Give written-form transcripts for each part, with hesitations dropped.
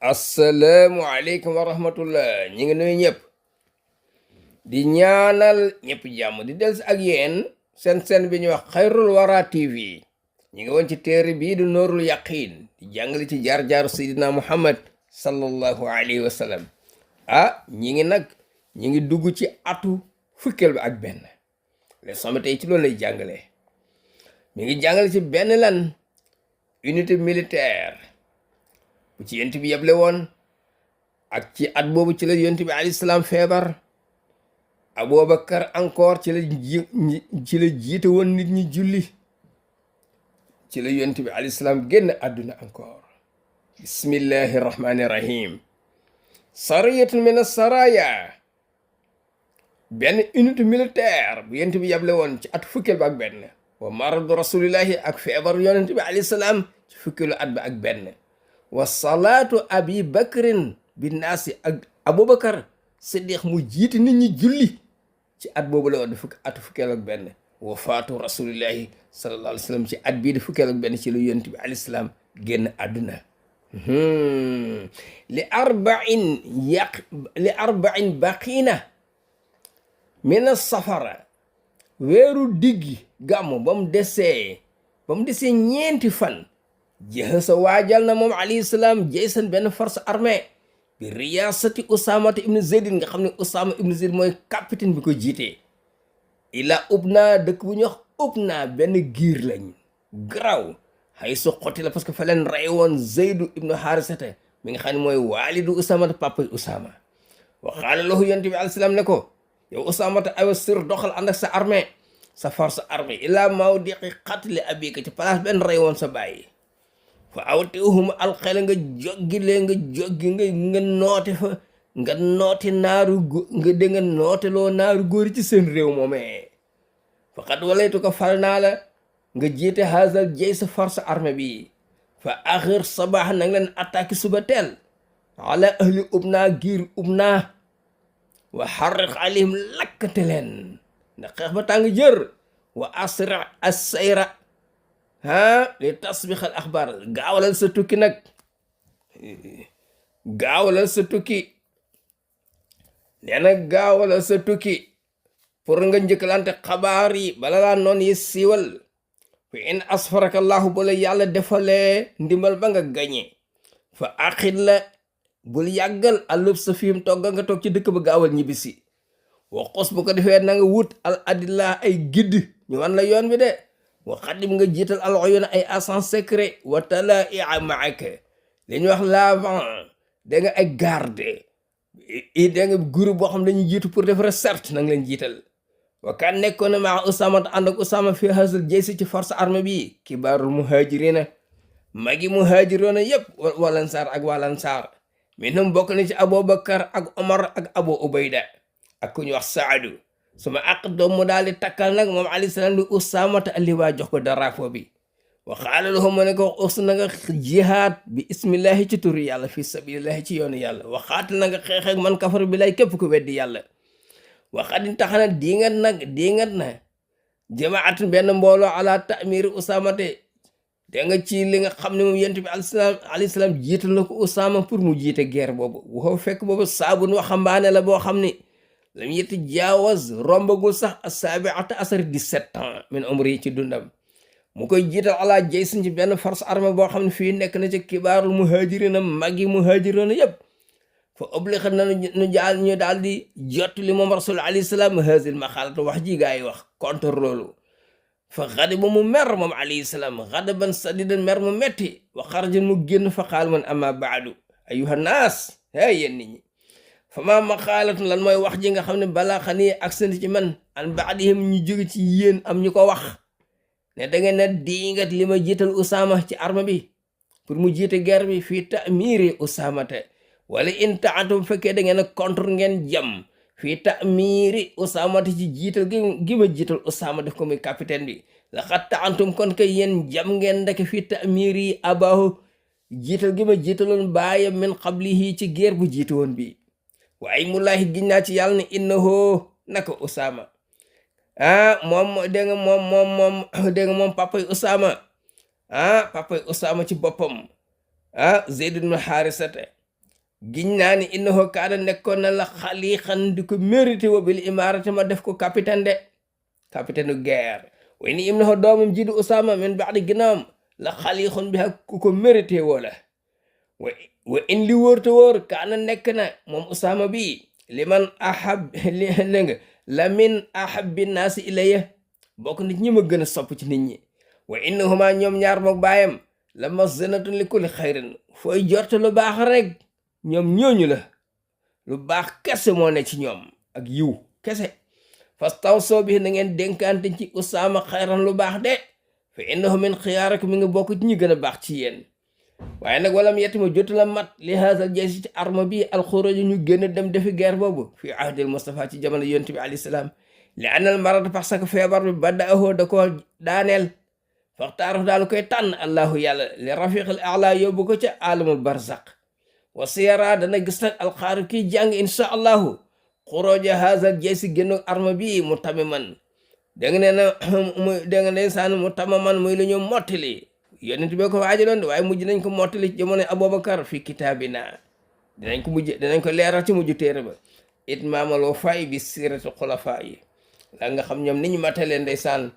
Asalaamualeykum wa rahmatullah ñi ngi nuyu ñëpp di ñaanal ñëpp jàmm di dels ak yéen seen bi ñuy wax xayrul wara tv ñi ngi woon ci téere bii du noorul yaqin di jàngale ci jaar-jaaru seydina muhammad sallallahu alayhi wa sallam ñi ngi dugg ci atu fukkeel bi ak benn leçon bi tey ci loolu lay jàngale mi ngi jàngale ci benn lan unité militaire bu ci yonent bi yeble woon ak ci at boobu ci la yonent bi alayhi salaam feebar Abubakar encore ci la jiite woon nit ñi julli ci la yonent bi alayhi salaam génn àdduna encore bismillahi rahmani rahim sariyatun min as-saraya benn unité militaire bu yonent bi yeble woon ci at fukkeel ba ak benn wa maradu rasulillahi ak feebar yonent bi alayhi salaam ci fukkeelu at ba ak benn wa salaatu abi bakrin bi naasi ak abubakar siddiq mu jiiti nit ñi julli ci at boobu la woon atu fukkeel ak benn wa faatu rasulillahi sallallahu alayhi wa sallam ci at bii di fukkeel ak benn ci lu yonent bi alayhi salaam génn àdduna li arbain baqiina mina safara weeru diggi gàmmu ba mu desee ñeenti fan jëxësa waajal na moom alayhi salaam jaysan benn force armée bi riyaasati usaamata ibnu zeydin nga xam ne usaama ibnu zeyd mooy capitaine bi ko jiitee ila ubna dëkk bu ñuy wax ubna benn giir lañ graw xay su xotti la parce que fa leen rey woon zeydu ibnu xaarisata mi nga xam ne mooy waalidu usaamata papa usaama wa qaala lahu yonent bi alayhi salaam ne ko yow usaamata awa sir doxal ànd ak sa armée sa force armée ila mawdiqi qatli abika ci place benn rey woon sa bàyyi fa awtihum alxela nga noote fa nga noote nooteloo naaru góori ci seen réew moomee faqad walaytu ko fal naa la nga jiite haasal jay sa force armée bi fa axir sabaax nang leen attaque suba teel ala ahli ubna giir ubna wa xarriq alayhim lakkate leen ndax xeex ba tàng jër wa asra assayra li tasbixal axbaar gaawalal sa tukki nag gaawalal sa tukki nee na gaawalal sa tukki pour nga njëkkalante xabaar yi bala laa noon yi siiwal fa in asfaraka allahu bala yàlla defalee ndimbal ba nga gañe fa axit la bul yàggal allub sa fiim togga nga toog ci dëkk ba gaawal ñibbisi wa xos bu ko defee na nga wut al adilla ay gidd ñu wan la yoon bi de wa xadim nga jiital al uyun ay agents secret wa talaa'i'a ma'aka li ñuy wax l'avant da nga ay garde da nga groupe boo xam dañuy jiitu pour def recherche na nga leen jiital wa kan nekkoon na maa Usaama te ànd ak Usaama fi haazal jaysh ci force armée bi kibaarul muhaajiriina magi muhaajiriina yëpp wal ansaar ak wal ansaar minhum bokk na ci Abubakar ak Omar ak Abu Ubayda ak ku ñu wax Saadu suma aq doom mu daal di takkal nag moom alayhi salaam li usaamata alliwaa jox ko drapeau bi wa qaala lahu mu ne ko us na nga jihaad bi ismillahi ci turi yàlla fi sabilillahi ci yoonu yàlla wa xaatal na nga xeexeek man kafar bi lay képp ku weddi yàlla waxadin taxana diingat na jamaatun benn mbooloo ala tamiri usaamate da nga ci li nga xam ne moom yent bi alayhi salaam jiital na ko usaama pour mu jiite guerre boobu waxoo fekk boobu saabun waxambaane la boo xam ni lam yetti jaawaz rombagul sax asaabiata asar 17 ans min umri ci dundam mu koy jiital ala jaysin ci benn force armée boo xam ne fii nekk na ci kibaarul muhaajirina magi muhaajirina yëpp fa oblixa na ñu daal di jot li moom rasul alayhi salaam haazil maxaalata wax ji gaa yi wax contre loolu fa xadiba mu mer moom alayhi salaam xadaban sadidan mer mu metti wa xarajan mu génn fa xaal man amma baadu ayuha naas yéen nit ñi fama maqaalat lan mooy wax ji nga xam ne balaa xanii accent ci man an baadihim ñu jóge ci yéen am ñu ko wax ne da ngeen ne diingat li ma jiital Usaama ci arme bi pour mu jiite guerre bi fii tamiri Usaamata wala in taatum fekkee da ngeen a contre ngeen jam fii tamiri Usaamata ci jiital gi ma jiital Usaama def ko muy capitaine bi laqad taantum kon kay yéen jam ngeen ndeke fii tamiri abahu jiital gi ma jiitaloon baayam min qablihi ci guerre bu jiite woon bi waaye mullaahi giñ naa ci yàlla ne innahu naka Usaama moom dégg nga moom papay Usaama papay Usaama ci boppam Zayd ibn Haarisata giñ naa ni innahu kaana nekkoon na la xaliixan di ko mérité wa bil imarati ma def ko capitaine de capitaine u guerre way ni im na ko doomam ji di Usaama min baadi ginnaawam la xaliixun bi ak ku ko mérité woo la wa in li wóor te wóor kaana nekk na moom Usaama bi liman ahab li nga la min ahabbi naasi ilayya bokk nit ñi ma gën a sopp ci nit ñi wa innahuma ñoom ñaar mook baayam la mazinatun li kulli xayrin fooy jorte lu baax rek ñoom ñooñu la lu baax kese moo ne ci ñoom ak yiw kese fastawsoo bi na ngeen dénkante ci Usaama xayran lu baax de fa innahu min xiyaarakum mi nga bokk ci ñi gën a baax ci yéen waaye nag walam yetima jotu la mat li haasal jaysi ci arma bi alxuruj ñu génn dem defi guerre boobu fi ahdil Mustafa ci jamono yonent bi alayhi salaam li anal marad parce que feebar bi bada'ahu da ko daaneel faxtaaraf daal koy tànn allahu yàlla li rafiqil a'la yóbbu ko ca alamul barzaq wa siyara dana gis nag alxaari kii jàng insha allahu xuruja haasal jaysi génn arma bi mu tamiman dégg ne na dégg nga ndeysaan mu tamaman muy lu ñu mottali yonent bi ko waajaloon de waaye mujj nañ ko mottali ci jamono Abubakar fi kitaabina dinañ ko leeral ci mujj téere ba itmaamal wafaay bi sirati xulafaa yi la nga xam ñoom ni ñu matalee ndeysaan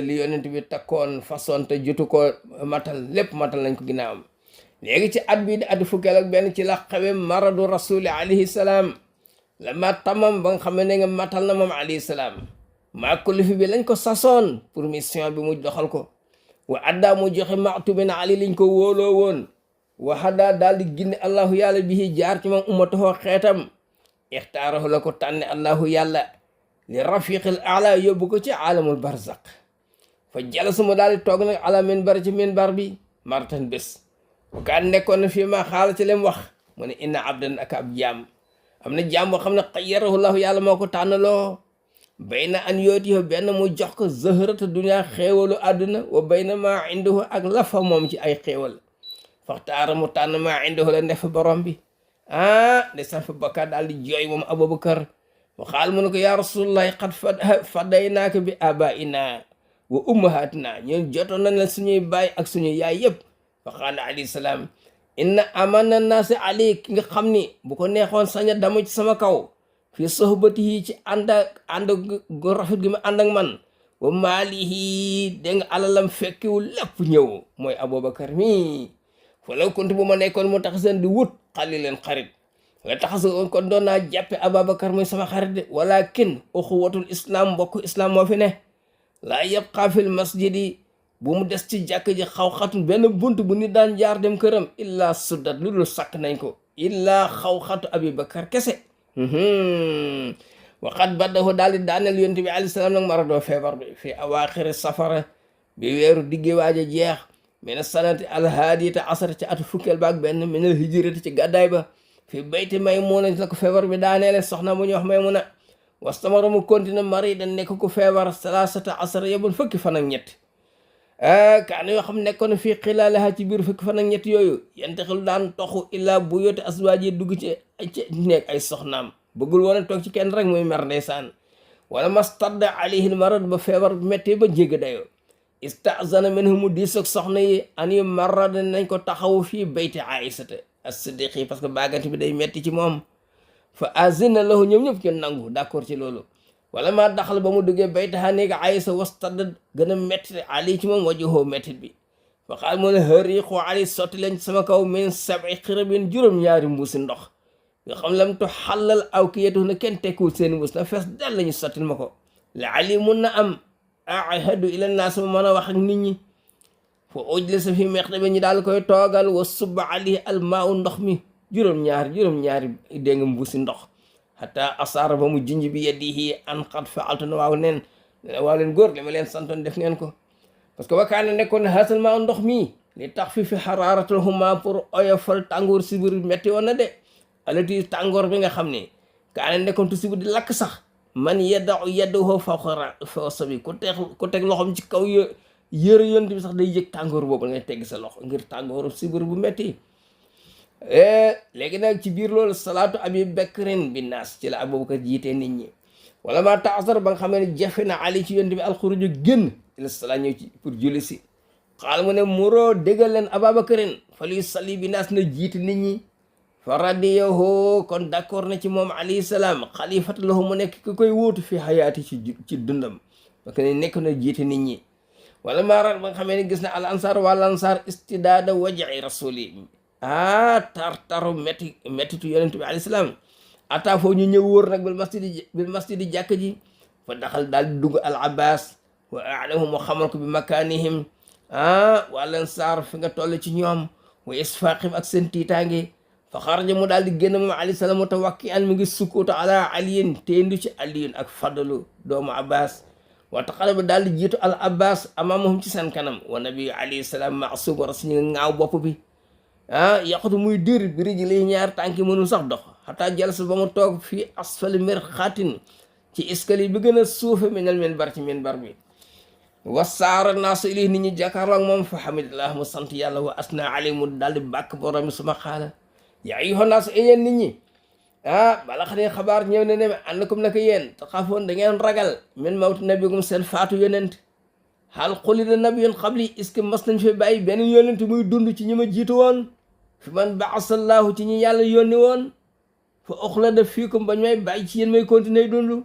li yonent bi takkoon façon te jotu ko matal lépp matal nañ ko ginnaawam léegi ci at bii di at fukkeel ak benn ci la xawe maradu rasuli alayhi salaam la ma tamam ba nga xam ne nga matal na moom alayhi salaam maa kullifi bi lañ ko sasoon pour mission bi mu doxal ko wa adda mu joxe maatubin ali liñ ko wóoloo woon wa hada daal di ginne allahu yàlla bi jaar ci moom ummatahu xeetam ixtaarahu la ko tànne allahu yàlla li rafiqil ala yóbbu ko ci alamul barzaq fa jalasa mu daal di toog nag ala minbar ci minbar bi martan bés bu kaan nekkoon na fii ma xaala ci lem wax mu ne inna abdan ak ab jaam am na jaam boo xam ne xayyarahu lahu yàlla moo ko tànnaloo bayna an yootiho benn mu jox ko zahrata dunya xéewalu àdduna wa bayna maa indahu ak lafa moom ci ay xéewal faxtaara mu tànn maa indahu la ndef borom bi de san fa bakkaar daal di jooy moom Abubakar wa xaal mu ne ko yaa rasulullahi qad fadaynaaka bi abaina wa ummahatina ñun jotoon nañ la suñuy baay ak suñuy yaay yëpp fa qaala alayhi salaam inna amana naasi ali ki nga xam ni bu ko neexoon saña damu ci sama kaw fi sohbatihi ci ànd gu rafet gi ma ànd ak man wa maalihi dégg nga alalam fekkiwul lépp ñëw mooy Abubakar mi falaw kuntu bu ma nekkoon mu tax seen di wut xali leen xarit nga tax kon doon naa jàppe Abubakar mooy sama xarit de walakin uxuwatul islam mbokku islam moo fi ne laa yabqa fil masjidi bu mu des ci jàkk ji xaw xatun benn bunt bu nit daan jaar dem këram illaa suddat lu dul sàkk nañ ko illaa xaw xatu Abubakar kese waxat baddahu daal di daaneel yonent bi alayhi salaam nag maradoo feebar bi fi awaaxiri safara bi weeru digge waaj a jeex mina sanati alhaadiyata asara ci atu fukkeel baak benn minal hijrati ci gàddaay ba fi bayti Maymuna la ko feebar bi daaneele soxna bu ñuy wax Maymuna wastamara mu continue mari da nekk ko feebar salasata asara yebun fukki fan ak ñett kaana yoo xam nekkoon fii xilaalaha ci biir fukki fan ak ñett yooyu yantaxilu daan toxu illaa bu yoote aswaaji dugg ci nekk ay soxnaam bëggul woon a toog ci kenn rek muy mer ndeysaan wala mastadda alayhi marad ba feebar métti ba jégg dayoo istazana minhum mu diis ak soxna yi an yu marad nañ ko taxawu fii bayti aïsata as-siddiqi parce que baagante bi day metti ci moom fa azina lahu ñoom ñëpp ñu nangu d'accord ci loolu wala maa daxal ba mu duggee baytaha néegi Aysa wastadda gën a métti ali ci moom wajuhoo méttit bi fa xaal mu ne hariqu ali sotti leen ci sama kaw min sab'i xirabin juróom-ñaari mbuusi ndox nga xam lam tu xallal aw ki yetu na kenn tekkuwul seen mbuus na fees dal lañu sottil ma ko la ali mun na am ahadu ila naas ma mën a wax ak nit ñi fa ujlisa fi mextabe ñi daal koy toogal wa subba ali almaa u ndox mi juróom-ñaari dégg nga mbuusi ndox hatta asaara ba mu jinj bi yadihi an qad faaltu na waaw leen góor li ma leen santoon def ngeen ko parce que wakaane nekkoon ne haasal maa ndox mi li tax fi xaraaratul huma pour oyofal tàngoor sibir metti woon na de alati tàngoor bi nga xam ne kaane nekkoon tu sibir di lakk sax man yaddahu fawqa sabi ku teg loxom ci kaw yëre yonent bi sax day yëg tàngoor boobu ngay tegg sa loxo ngir tàngooru sibir bu metti léegi nag ci biir loolu salaatu Abi Bakrin bi naas ci la Abubakar jiitee nit ñi wala ma taasar ba nga xam ne jafe na ali ci yonent bi alxuruju génn ila salaa ñëw ci pour julli si xaal mu ne muroo déggal leen Ababakarin fa luy sali bi naas na jiite nit ñi fa radiyahu kon d'accord na ci moom alayhi salaam xalifatu lahu mu nekk ki koy wuutu fi xayaati ci dundam parce que nekk na jiite nit ñi wala maarar ba nga xamee ne gis na al ansar wal ansar istidaada waji rasuli taru méttitu yonent bi alayhi salaam ata foofu ñu ñëw wóor nag bil masjidi jàkk ji fa daxal daal di dugg al abbas wa aalamu mu xamal ko bi makaanihim wal ansar fi nga toll ci ñoom wa isfaqim ak seen tiitaange fa xaraja mu daal di génn moom alayhi salaam mutawakki an mi ngi sukkuutu ala aliyin teendu ci aliyun ak fadalu doomu abbas wa taqalaba daal di jiitu al abbas amamahum ci seen kanam wa nabi alayhi salaam maasub ras ñu ngaaw bopp bi yaqutu muy dir bi riji liy ñaar tànki mënul sax dox xataa jalsa ba mu toog fii asfali mirxatin ci escalier bi gën a suufe minal minbar ci minbar bi wasaara naasu ilayhi nit ñi jàkkaarloo ak moom fa hamidallah mu sant yàlla wa asna alayhi mu daal di bàkk borom mi suma xaala yaa ayyuha naasu yéen nit ñi bala xam ne xabaar ñëw ne ne annakum naka yéen taxaafoon da ngeen ragal min mawti nabikum seen faatu yonent xaal xulida nabiyun qabli est-ce que mas nañ fi bàyyi benn yonent muy dund ci ñi ma jiitu woon fi man baasallahu ci ñi yàlla yónni woon fa uxlada fiikum bañ may bàyyi ci yéen may continuer dund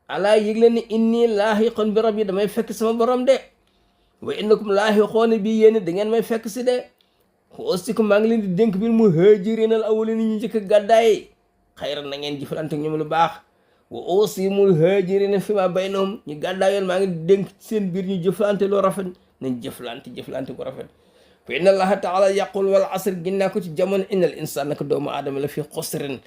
alaa yëg leen ni inni laahiqun bi rabbi damay fekk sama borom de wa innakum laahiqoona bi yéen da ngeen may fekk si de fa aussikum maa ngi leen di dénk bil muhaajiriina al awwaliina ñu njëkk gàddaay xayran na ngeen jëflante ñoom lu baax wa aussi muhaajiriina fi ma baynahum ñu gàddaayoon maa ngi dénk seen biir ñu jëflante loo rafet nañ jëflante bu rafet fa inna allaha taala yaqul wal asr ginnaa ko ci jamono innal insaan naka doomu aadama la fi xusrin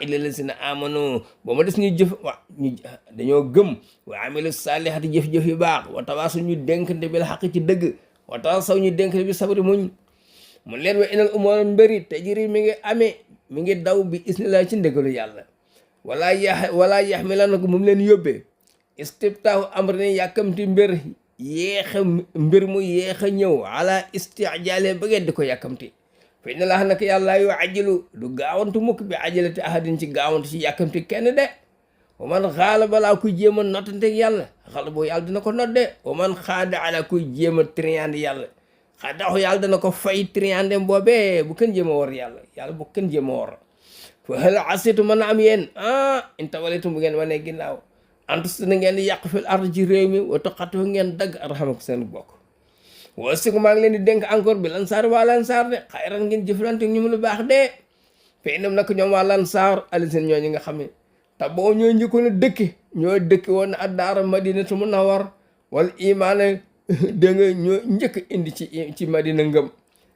illa lazina amanu ba ma des ñu jëf ñu dañoo gëm wa amilu salihati jëf-jëf yu baax wa tawaasaw ñu dénkante bil xaq ci dëgg wa tawaasaw ñu dénkante bi sabri muñ mun leen wa inal umur mbëri tajri mi ngi daw bi isnillah ci ndégalu yàlla wala yaxmilanakum mu leen yóbbee istibtaahu amrin yàkkamti mbir mu yéex a ñëw ala istijaale ba ngeen di ko yàkkamti fa inna laaha naka yàlla yu ajilu du gaawantu mukk bi ajalati ahadin ci gaawantu ci yàkkamti kenn de wa man xaala balaa kuy jéem a nottanteeg yàlla xala boo yàlla dina ko nodde wa man xaada ala kuy jéem a triande yàlla xaadaxu yàlla dana ko fay triande boobee bu kenn jéem a wor yàlla bu kenn jéem a wor fa hal asitu mën a am yéen in tawalitum bu ngeen wanee ginnaaw antus na ngeen di yàq fil ard ci réew mi wa taqatu ngeen dagg arxamako seen bokk wasiku maa ngi leen di dénk encore bi lansaar waa lansaar de xayran ngeen jëflante ñu mu lu baax de fe inam nag ñoom waa lansaar aliseen ñoo ñi nga xam ne te boo ñoo njëkkoon a ñoo dëkki woon na addaara madinatu munawwar wal imaana dégg nga ñoo njëkk indi ci madina ngëm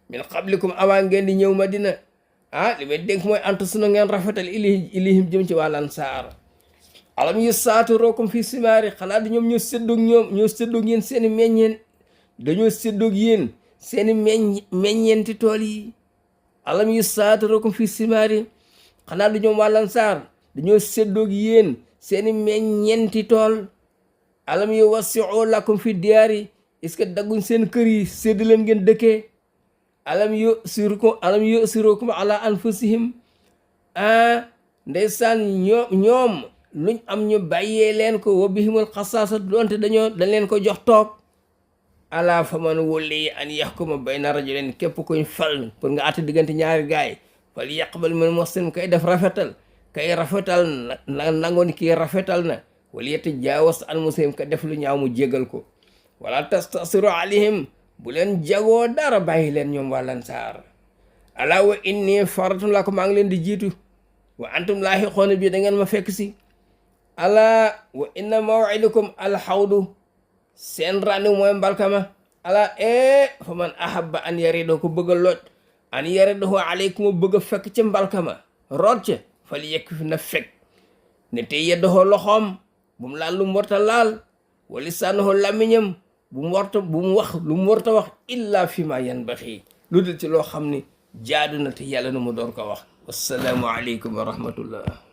min qablikum avant ngeen di ñëw madina li may dénk mooy antus na ngeen rafetal ilihim jëm ci waa lansaar alam yu saatu rookum fii simaari xanaa di ñoom ñoo séddoog yéen seeni meññeen dañoo séddoog yéen seeni meññeenti tool yi alam yu saatu rookum fii simaari xanaa di ñoom waa lansaar dañoo séddoog yéen seeni meññeenti tool alam yu wasi'u lakum fi diyaari est-ce que dagguñ seen kër yi sédd leen ngeen dëkkee alam yu sirukum ala anfusihim ndeysaan ñoom luñ am ñu bàyyee leen ko wa bihimul xasaasa doonte dañ leen ko jox toog ala fa man wulli an yaxkuma bayna rajulayn képp kuñ fal pour nga àtte diggante ñaari gaay fal yaqbal min muhsin kay def rafetal kay rafetal na nangoon kii rafetal na wala yetta jaawas an muslim ka def lu ñaaw mu jégal ko wala tastasiru alayhim bu leen jagoo dara bàyyi leen ñoom waa lansaar ala wa inni faratun la ko maa ngi leen di jiitu wa antum laahiqoona bi da ngeen ma fekk si ala wa inna maw'idakum alxawdu seen ràndiw mooy mbalkama ala fa man ahabba an yarido ko bëgg a loj an yaridohu alaykum bëgg a fekk ci mbalkama root ca fal yekk fi na fekk ne te yeddoxoo loxoom bu mu laal lu mu warta laal wa lisaanahu làmmiñam bu mu wax lu mu warta wax illa fi ma yanbaxi lu dul ci loo xam ni jaadu na te yàlla na mu door ko wax wassalaamu aleykum wa rahmatullah